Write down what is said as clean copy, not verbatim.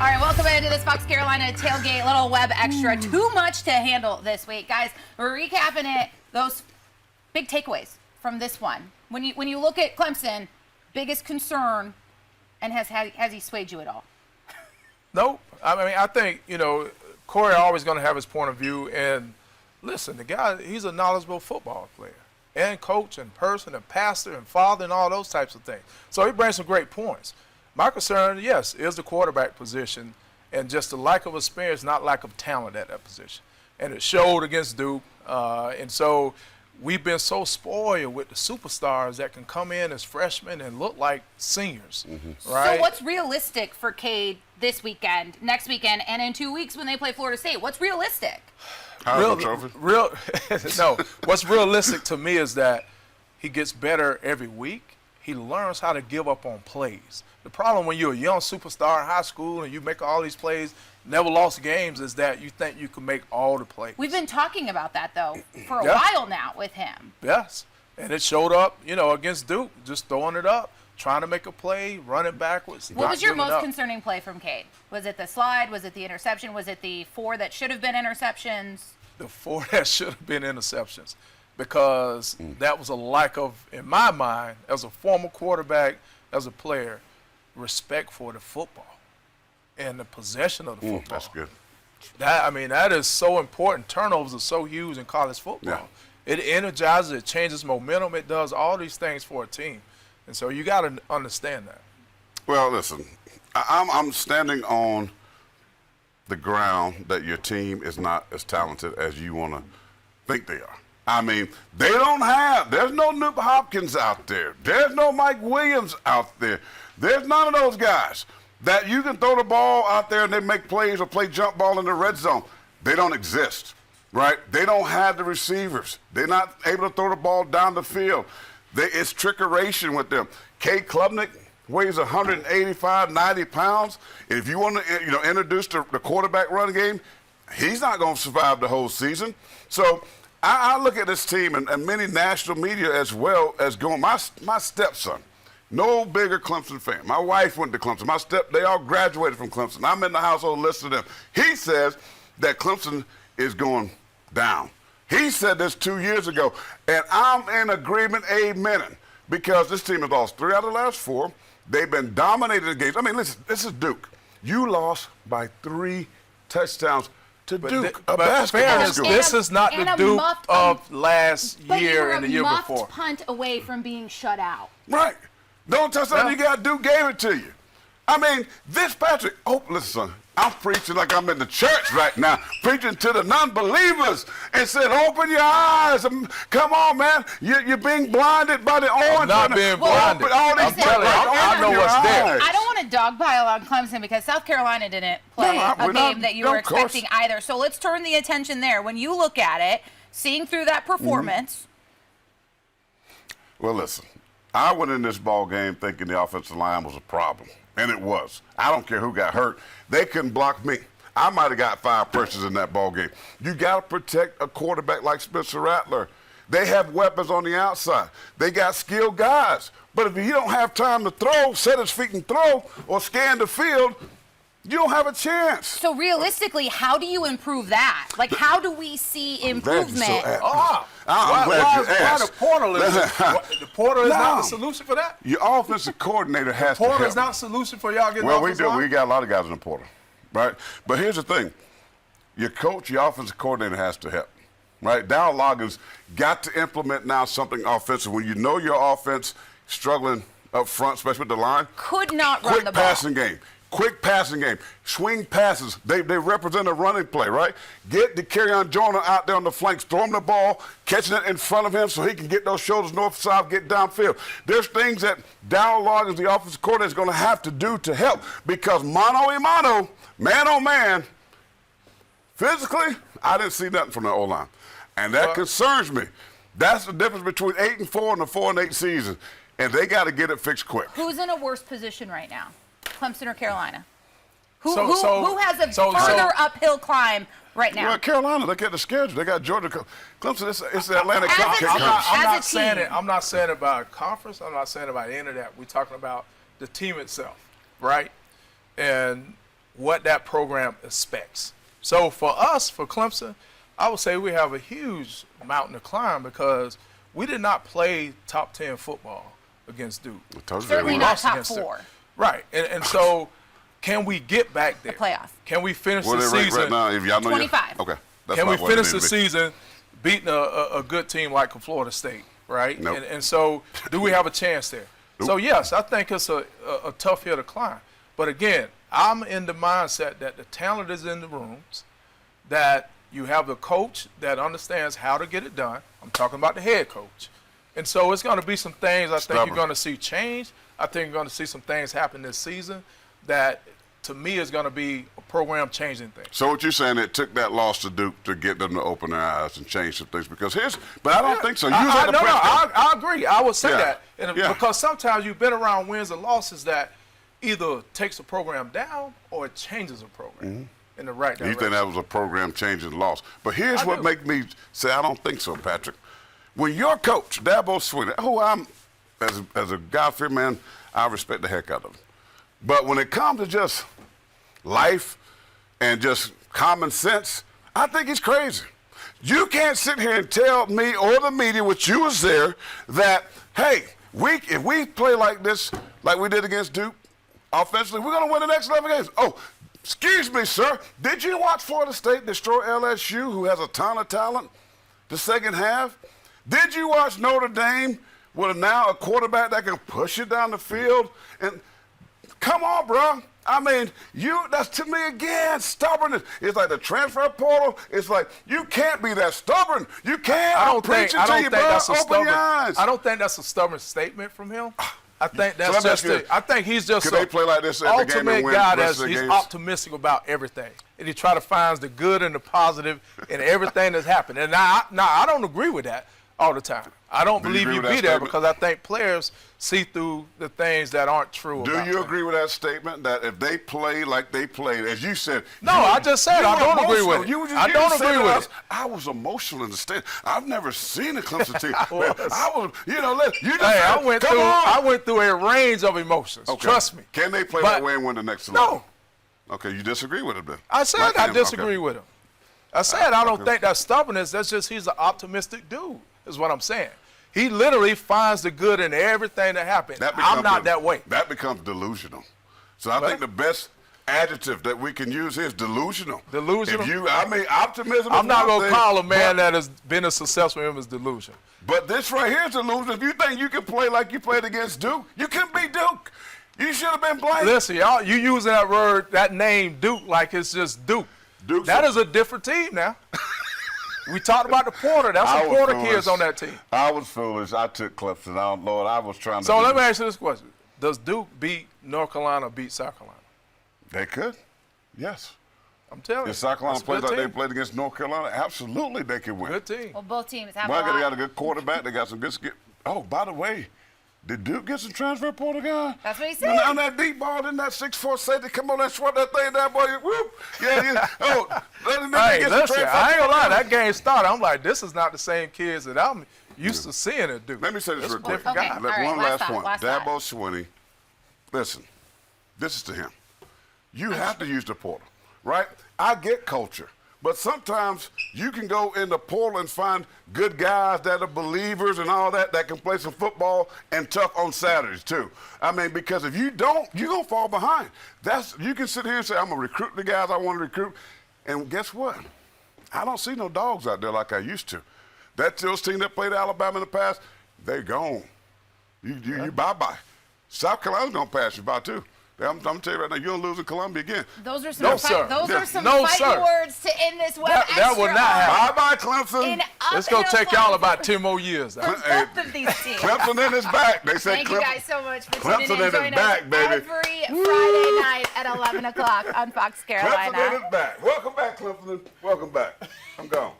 All right, welcome into this Fox Carolina Tailgate little web extra. Too much to handle this week. Guys, we're recapping it, those big takeaways from this one. When you look at Clemson, biggest concern, and has he swayed you at all? Nope. I mean, I think, Corey always going to have his point of view. And listen, the guy, he's a knowledgeable football player and coach and person and pastor and father and all those types of things. So he brings some great points. My concern, yes, is the quarterback position and just the lack of experience, not lack of talent at that position. And it showed against Duke. And so we've been so spoiled with the superstars that can come in as freshmen and look like seniors, right? So what's realistic for Cade this weekend, next weekend, and in 2 weeks when they play Florida State? What's realistic? No, what's realistic to me is that he gets better every week. He learns how to give up on plays. The problem when you're a young superstar in high school and you make all these plays, never lost games, is that you think you can make all the plays. We've been talking about that, though, for a while now with him. Yes, and it showed up, against Duke, just throwing it up, trying to make a play, running backwards. What was your most concerning play from Cade? Was it the slide? Was it the interception? Was it the 4 that should have been interceptions? The 4 that should have been interceptions, because that was a lack of, in my mind, as a former quarterback, as a player, respect for the football and the possession of the football. That's good. That is so important. Turnovers are so huge in college football. Yeah. It energizes, it changes momentum, it does all these things for a team. And so you got to understand that. Well, listen, I'm standing on the ground that your team is not as talented as you want to think they are. I mean, there's no Nuke Hopkins out there. There's no Mike Williams out there. There's none of those guys that you can throw the ball out there and they make plays or play jump ball in the red zone. They don't exist, right? They don't have the receivers. They're not able to throw the ball down the field. It's trickeration with them. Cade Klubnik weighs 185, 90 pounds. And if you want to introduce the quarterback run game, he's not going to survive the whole season. So I look at this team and many national media as well as going, my stepson, no bigger Clemson fan. My wife went to Clemson. They all graduated from Clemson. I'm in the household listening to them. He says that Clemson is going down. He said this 2 years ago, and I'm in agreement, amening, because this team has lost 3 out of the last 4. They've been dominated in games. I mean, listen, this is Duke. You lost by 3 touchdowns to Duke, a basketball school. This is not the Duke of last year and the year before. But you were a muffed punt away from being shut out. Right. Don't touch that. You got Duke gave it to you. I mean, this Patrick. Oh, listen, I'm preaching like I'm in the church right now, preaching to the non-believers and said, open your eyes. Come on, man. You're being blinded by the orange. I'm not being blinded. I'm telling you, I know what's there. I don't want to dogpile on Clemson because South Carolina didn't play a game that you were expecting either. So let's turn the attention there. When you look at it, seeing through that performance. Well, listen, I went in this ball game thinking the offensive line was a problem. And it was. I don't care who got hurt. They couldn't block me. I might have got 5 pressures in that ball game. You got to protect a quarterback like Spencer Rattler. They have weapons on the outside. They got skilled guys. But if he don't have time to throw, set his feet and throw, or scan the field, you don't have a chance. So realistically, how do you improve that? Like, how do we see improvement? I'm glad you asked. The portal is not the solution for that? Your offensive coordinator has to help. Portal is not a solution for y'all getting Well, we do. We got a lot of guys in the portal, right? But here's the thing. Your coach, your offensive coordinator has to help, right? Darryl Loggins got to implement now something offensive. When you know your offense struggling up front, especially with the line. Could not run the ball. Quick passing game. Quick passing game, swing passes. They represent a running play, right? Get the Kerryon Jonah out there on the flanks, throw him the ball, catching it in front of him so he can get those shoulders north, south, get downfield. There's things that Darryl Loggins, the offensive coordinator, is going to have to do to help because mano a mano, man on man, physically, I didn't see nothing from the O-line. And that concerns me. That's the difference between 8-4 and the 4-8 season. And they got to get it fixed quick. Who's in a worse position right now? Clemson or Carolina? Who has a further uphill climb right now? Well, Carolina, look at the schedule. They got Georgia. Clemson, it's the Atlantic I'm not saying about conference. I'm not saying about any of that. We're talking about the team itself, right? And what that program expects. So for us, for Clemson, I would say we have a huge mountain to climb because we did not play top 10 football against Duke. Certainly not top 4. Right. And so can we get back there? The playoff. Can we finish What the they rank season? right now, if y'all know 25. Okay. That's Can we about what it finish the needs to be. season beating a good team like Florida State, right? Nope. And so do we have a chance there? Nope. So, yes, I think it's a tough hill to climb. But, again, I'm in the mindset that the talent is in the rooms, that you have a coach that understands how to get it done. I'm talking about the head coach. And so it's going to be some things I think you're going to see change. I think you're going to see some things happen this season that, to me, is going to be a program-changing thing. So what you're saying, it took that loss to Duke to get them to open their eyes and change some things? Because but I don't think so. I agree. I would say Yeah. that. And Yeah. because sometimes you've been around wins and losses that either takes a program down or it changes a program in the right direction. You think that was a program-changing loss. But here's I what do. makes me say I don't think so, Patrick. When your coach, Dabo Swinney, who I'm, as a God-fearing man, I respect the heck out of him. But when it comes to just life and just common sense, I think he's crazy. You can't sit here and tell me or the media, which you was there, that, hey, if we play like this, like we did against Duke, offensively, we're going to win the next 11 games. Oh, excuse me, sir. Did you watch Florida State destroy LSU, who has a ton of talent, the second half? Did you watch Notre Dame with now a quarterback that can push it down the field? And come on, bro. I mean, that's to me, again, stubbornness. It's like the transfer portal. It's like, you can't be that stubborn. You can't. I don't think that's a Open your eyes. I don't think that's a stubborn statement from him. I think So that's let me just ask you, I think he's just could they play like this every game and ultimate win guy the rest that's of the he's games? optimistic about everything. And he try to find the good and the positive in everything that's happened. And now I don't agree with that all the time. I don't Do you believe agree you with be that there statement? because I think players see through the things that aren't true. Do about you things. agree with that statement that if they play like they played, as you said? No, I just said I don't agree with it. I don't agree with it. I was emotional in the stand. I've never seen a Clemson team. I was. I was, you just Hey, said, I went through a range of emotions. Okay. Trust me. Can they play But- that way and win the next 11? No. Okay, you disagree with it then? I said Like I him, disagree okay. with him. I said I don't okay. think that's stubbornness. That's just he's an optimistic dude, is what I'm saying. He literally finds the good in everything that happens. I'm not that way. That becomes delusional. So I think the best adjective that we can use is delusional. Delusional? Optimism. I'm not going to call a man that. that has been as successful as him as delusion. But this right here is delusion. If you think you can play like you played against Duke, you couldn't beat Duke. You should have been blamed. Listen, y'all, you using that word, that name Duke, like it's just Duke. Duke's That is a different team now. We talked about the Porter. That's some Porter kids on that team. I was foolish. I took Clemson. Lord, I was trying to. So let me ask you this question. Does Duke beat North Carolina or beat South Carolina? They could. Yes. I'm telling you. If South Carolina that's a plays good like they team. played against North Carolina, absolutely they could win. Good team. Well, both teams have Well, a they lot. got a good quarterback. They got some good skill. Oh, by the way, did Duke get some transfer portal guy? That's what he said. On that deep ball, didn't that 6'4" safety come on and swat that thing down, boy? Whoop. Yeah. Oh, let me Hey, get some listen, transfer I ain't gonna lie. portal guy. That game started. I'm like, this is not the same kids that I'm used to seeing at Duke. Let me say this real quick. different Okay, guy. all right, One last last thought, point. last thought. Dabo Swinney, listen, this is to him. You have to use the portal, right? I get culture, but sometimes you can go in the portal and find good guys that are believers and all that can play some football and tough on Saturdays too. I mean, because if you don't, you're going to fall behind. You can sit here and say, I'm going to recruit the guys I want to recruit, and guess what? I don't see no dogs out there like I used to. Those team that played Alabama in the past, they gone. You bye-bye. South Carolina's going to pass you by too. I'm telling you right now, you're going to lose in Columbia again. Those are some No, sir. those are some No, fighting sir. words to end this web That will extra not happen. Bye-bye, Clemson. in It's going to uphill take y'all fight about for 10 more years. Though. both of these teams. Clemson in his back. They said Thank you guys so much for Clemson tuning in. in his Join us back, baby. every Friday night at 11 o'clock on Fox Carolina. Clemson in his back. Welcome back, Clemson. Welcome back. I'm gone.